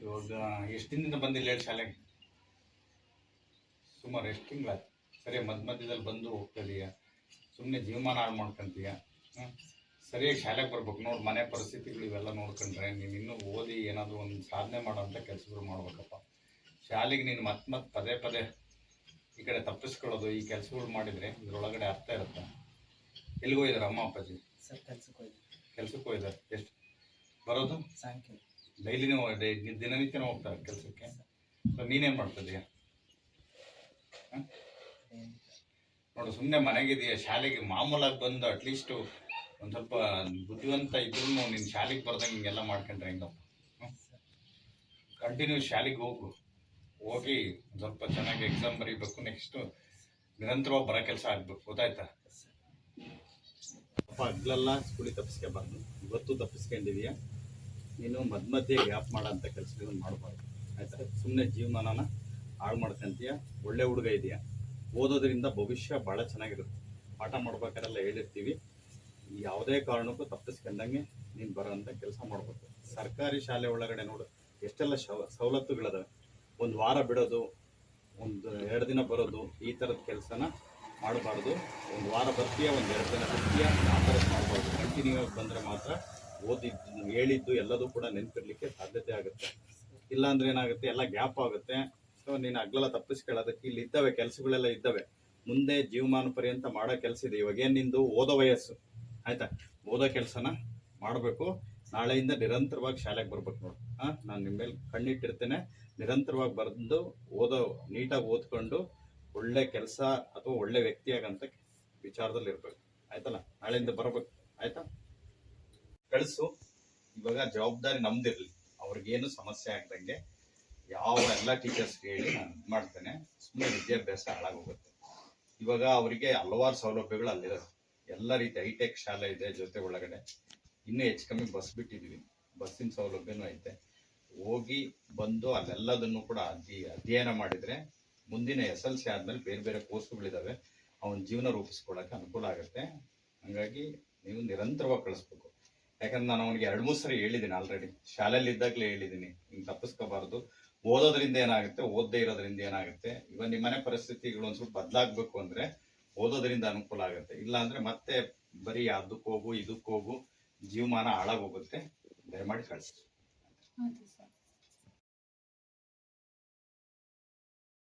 ಇವಾಗ ಎಷ್ಟು ದಿನದಿಂದ ಬಂದಿಲ್ಲ ಹೇಳಿ ಶಾಲೆಗೆ? ಸುಮಾರು ಎಷ್ಟು ತಿಂಗಳಾಯ್ತು? ಸರಿ, ಮಧ್ಯದಲ್ಲಿ ಬಂದು ಹೋಗ್ತದೀಯ, ಸುಮ್ಮನೆ ಜೀವಮಾನ ಹಾಳು ಮಾಡ್ಕೊಂತೀಯ. ಸರಿಯಾಗಿ ಶಾಲೆಗೆ ಬರ್ಬೇಕು. ನೋಡಿ, ಮನೆ ಪರಿಸ್ಥಿತಿಗಳು ಇವೆಲ್ಲ ನೋಡ್ಕೊಂಡ್ರೆ ನೀನು ಇನ್ನೂ ಓದಿ ಏನಾದರೂ ಒಂದು ಸಾಧನೆ ಮಾಡೋಂಥ ಕೆಲಸಗಳು ಮಾಡ್ಬೇಕಪ್ಪ. ಶಾಲೆಗೆ ನೀನು ಮತ್ತೆ ಪದೇ ಪದೇ ಈ ಕಡೆ ತಪ್ಪಿಸ್ಕೊಳ್ಳೋದು, ಈ ಕೆಲಸಗಳು ಮಾಡಿದರೆ ಇದರೊಳಗಡೆ ಅರ್ಥ ಇರುತ್ತೆ. ಎಲ್ಲಿಗೆ ಹೋಗಿದ್ದಾರೆ ಅಮ್ಮ ಅಪ್ಪಾಜಿ? ಸರ್ ಕೆಲ್ಸಕ್ಕೆ ಹೋಗಿದ್ದಾರೆ. ಎಷ್ಟು ಬರೋದು? ಸಾಯಂಕಾಲ. ಡೈಲಿನೇ ದಿನನಿತ್ಯನೇ ಹೋಗ್ತಾರೆ ಕೆಲಸಕ್ಕೆ. ಸೊ ನೀನೇನು ಮಾಡ್ತಿದ್ದೀಯ? ನೋಡು, ಸುಮ್ಮನೆ ಮನೆಗಿದೆಯಾ, ಶಾಲೆಗೆ ಮಾಮೂಲಾಗಿ ಬಂದು ಅಟ್ಲೀಸ್ಟು ಒಂದು ಸ್ವಲ್ಪ ಬುದ್ಧಿವಂತ ಇದ್ರೂ ನೀನು ಶಾಲೆಗೆ ಬರ್ದಂಗೆ ಹಿಂಗೆಲ್ಲ ಮಾಡ್ಕೊಂಡ್ರೆ ಹೆಂಗಪ್ಪ? ಕಂಟಿನ್ಯೂ ಶಾಲೆಗೆ ಹೋಗಿ ಸ್ವಲ್ಪ ಚೆನ್ನಾಗಿ ಎಕ್ಸಾಮ್ ಬರೀಬೇಕು. ನೆಕ್ಸ್ಟು ನಿರಂತರವಾಗಿ ಬರೋ ಕೆಲಸ ಆಗಬೇಕು. ಗೊತ್ತಾಯ್ತಾ? ಅಪ್ಪ ಹಗ್ಲೆಲ್ಲ ಸ್ಕೂಲಿಗೆ ತಪ್ಪಿಸ್ಕೊಬಾರ್ದು. ಇವತ್ತು ತಪ್ಪಿಸ್ಕೊಂಡಿದೀಯ, ನೀನು ಮಧ್ಯೆ ಗ್ಯಾಪ್ ಮಾಡೋಂಥ ಕೆಲಸಗಳನ್ನು ಮಾಡಬಾರ್ದು. ಆಯ್ತಾ? ಸುಮ್ಮನೆ ಜೀವಮಾನನ ಹಾಳು ಮಾಡ್ಕೊಂತೀಯ. ಒಳ್ಳೆ ಹುಡುಗ ಇದೆಯಾ, ಓದೋದ್ರಿಂದ ಭವಿಷ್ಯ ಭಾಳ ಚೆನ್ನಾಗಿರುತ್ತೆ. ಪಾಠ ಮಾಡ್ಬೇಕಾರೆಲ್ಲ ಹೇಳಿರ್ತೀವಿ, ಯಾವುದೇ ಕಾರಣಕ್ಕೂ ತಪ್ಪಿಸ್ಕೊಂಡಂಗೆ ನೀನು ಬರೋಂಥ ಕೆಲಸ ಮಾಡಬೇಕು. ಸರ್ಕಾರಿ ಶಾಲೆ ಒಳಗಡೆ ನೋಡು ಎಷ್ಟೆಲ್ಲ ಸವಲತ್ತುಗಳಿದಾವೆ. ಒಂದು ವಾರ ಬಿಡೋದು, ಒಂದು 2 ದಿನ ಬರೋದು, ಈ ಥರದ ಕೆಲಸನ ಮಾಡಬಾರ್ದು. ಒಂದು ವಾರ ಬರ್ತೀಯ, ಒಂದು 2 ದಿನ ಬರ್ತೀಯ, ಆ ಥರದ್ದು ಮಾಡಬಾರ್ದು. ಕಂಟಿನ್ಯೂ ಆಗಿ ಬಂದರೆ ಮಾತ್ರ ಓದಿದ್ದು ಹೇಳಿದ್ದು ಎಲ್ಲದೂ ಕೂಡ ನೆನಪಿರ್ಲಿಕ್ಕೆ ಸಾಧ್ಯತೆ ಆಗುತ್ತೆ. ಇಲ್ಲಾಂದ್ರೆ ಏನಾಗುತ್ತೆ, ಎಲ್ಲ ಗ್ಯಾಪ್ ಆಗುತ್ತೆ. ಸೊ ನೀನು ಹಗ್ಲೆಲ್ಲ ತಪ್ಪಿಸ್ಕೊಳ್ಳೋದಕ್ಕೆ ಇಲ್ಲಿ ಇದ್ದಾವೆ ಕೆಲಸಗಳೆಲ್ಲ ಇದ್ದಾವೆ. ಮುಂದೆ ಜೀವಮಾನ ಪರ್ಯಂತ ಮಾಡೋ ಕೆಲಸ ಇದೆ. ಇವಾಗೇನು ನಿಂದು ಓದೋ ವಯಸ್ಸು, ಆಯ್ತಾ? ಓದೋ ಕೆಲಸನ ಮಾಡಬೇಕು. ನಾಳೆಯಿಂದ ನಿರಂತರವಾಗಿ ಶಾಲೆಗೆ ಬರ್ಬೇಕು. ನೋಡು, ನಾನು ನಿಮ್ಮ ಮೇಲೆ ಕಣ್ಣಿಟ್ಟಿರ್ತೇನೆ. ನಿರಂತರವಾಗಿ ಬಂದು ನೀಟಾಗಿ ಓದ್ಕೊಂಡು ಒಳ್ಳೆ ಕೆಲಸ ಅಥವಾ ಒಳ್ಳೆ ವ್ಯಕ್ತಿಯಾಗಂತ ವಿಚಾರದಲ್ಲಿ ಇರಬೇಕು. ಆಯ್ತಲ್ಲ? ನಾಳೆಯಿಂದ ಬರಬೇಕು. ಆಯ್ತಾ? ಕಳಿಸು. ಇವಾಗ ಜವಾಬ್ದಾರಿ ನಮ್ದಿರಲಿ, ಅವ್ರಿಗೇನು ಸಮಸ್ಯೆ ಆಗ್ದಂಗೆ ಎಲ್ಲ ಟೀಚರ್ಸ್ಗೆ ಹೇಳಿ ನಾನು ಇದು ಮಾಡ್ತೇನೆ. ಸುಮ್ಮನೆ ವಿದ್ಯಾಭ್ಯಾಸ ಹಾಳಾಗೋಗುತ್ತೆ. ಇವಾಗ ಅವರಿಗೆ ಹಲವಾರು ಸೌಲಭ್ಯಗಳು ಅಲ್ಲಿದೆ. ಎಲ್ಲ ರೀತಿ ಹೈಟೆಕ್ ಶಾಲೆ ಇದೆ ಜೊತೆ ಒಳಗಡೆ. ಇನ್ನೂ ಹೆಚ್ಚು ಕಮ್ಮಿ ಬಸ್ ಬಿಟ್ಟಿದ್ದೀವಿ, ಬಸ್ಸಿನ ಸೌಲಭ್ಯನೂ ಐತೆ. ಹೋಗಿ ಬಂದು ಅಲ್ಲೆಲ್ಲದನ್ನು ಕೂಡ ಅಧ್ಯಯನ ಮಾಡಿದರೆ ಮುಂದಿನ SLC ಆದಮೇಲೆ ಬೇರೆ ಬೇರೆ ಪೋಸ್ಟ್ಗಳಿದ್ದಾವೆ, ಅವನ ಜೀವನ ರೂಪಿಸ್ಕೊಳ್ಳೋಕೆ ಅನುಕೂಲ ಆಗುತ್ತೆ. ಹಾಗಾಗಿ ನೀವು ನಿರಂತರವಾಗಿ ಕಳಿಸ್ಬೇಕು. ಯಾಕಂದ್ರೆ ನಾನು ಅವನಿಗೆ 2-3 ಸರಿ ಹೇಳಿದ್ದೀನಿ ಆಲ್ರೆಡಿ, ಶಾಲೆಯಲ್ಲಿ ಇದ್ದಾಗಲೇ ಹೇಳಿದ್ದೀನಿ, ಹಿಂಗೆ ತಪ್ಪಿಸ್ಕೋಬಾರ್ದು. ಓದೋದ್ರಿಂದ ಏನಾಗುತ್ತೆ, ಓದದೇ ಇರೋದ್ರಿಂದ ಏನಾಗುತ್ತೆ. ಇವಾಗ ನಿಮ್ಮನೆ ಪರಿಸ್ಥಿತಿಗಳು ಒಂದು ಸ್ವಲ್ಪ ಬದಲಾಗಬೇಕು ಅಂದರೆ ಓದೋದ್ರಿಂದ ಅನುಕೂಲ ಆಗುತ್ತೆ. ಇಲ್ಲಾಂದರೆ ಮತ್ತೆ ಬರೀ ಅದಕ್ಕೆ ಹೋಗು ಇದಕ್ಕೆ ಹೋಗು, ಜೀವಮಾನ ಹಾಳಾಗೋಗುತ್ತೆ. ದಯಮಾಡಿ ಕಳಿಸಿ.